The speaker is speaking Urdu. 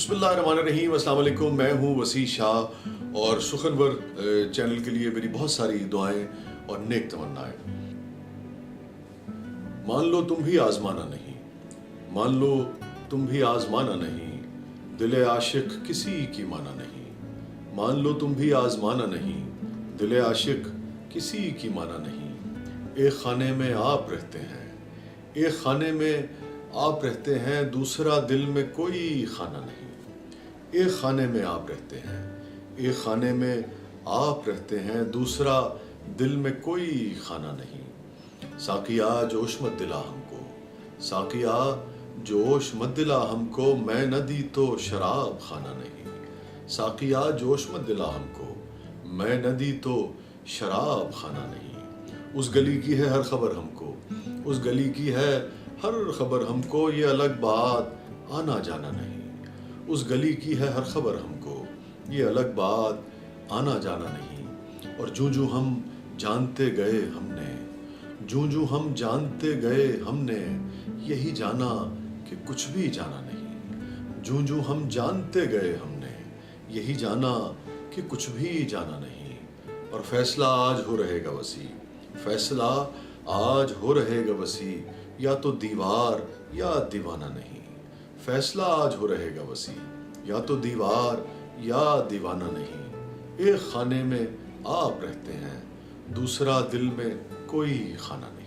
بسم اللہ الرحمن الرحیم۔ السلام علیکم، میں ہوں وسیع شاہ اور سخنور چینل کے لیے میری بہت ساری دعائیں اور نیک تمنائیں۔ مان لو تم بھی آزمانا نہیں، مان لو تم بھی آزمانا نہیں، دل عاشق کسی کی مانا نہیں۔ مان لو تم بھی آزمانا نہیں، دل عاشق کسی کی مانا نہیں۔ ایک خانے میں آپ رہتے ہیں، ایک خانے میں آپ رہتے ہیں، دوسرا دل میں کوئی خانہ نہیں۔ ایک خانے میں آپ رہتے ہیں، ایک خانے میں آپ رہتے ہیں، دوسرا دل میں کوئی خانہ نہیں۔ ساقیا جوش مت دلا ہم کو، ساقیا جوش مت دلا ہم کو، میں نہ دی تو شراب خانہ نہیں۔ ساقیا جوش مت دلا ہم کو، میں نہ دی تو شراب خانہ نہیں۔ اس گلی کی ہے ہر خبر ہم کو، اس گلی کی ہے ہر خبر ہم کو، یہ الگ بات آنا جانا نہیں۔ اس گلی کی ہے ہر خبر ہم کو، یہ الگ بات آنا جانا نہیں۔ اور جوں جوں ہم جانتے گئے ہم نے، جوں جوں ہم جانتے گئے ہم نے، یہی جانا کہ کچھ بھی جانا نہیں۔ جوں جوں ہم جانتے گئے ہم نے، یہی جانا کہ کچھ بھی جانا نہیں۔ اور فیصلہ آج ہو رہے گا وسیع، فیصلہ آج ہو رہے گا وسیع، یا تو دیوار یا دیوانہ نہیں۔ فیصلہ آج ہو رہے گا وسیع، یا تو دیوار یا دیوانہ نہیں۔ ایک خانے میں آپ رہتے ہیں، دوسرا دل میں کوئی خانہ نہیں۔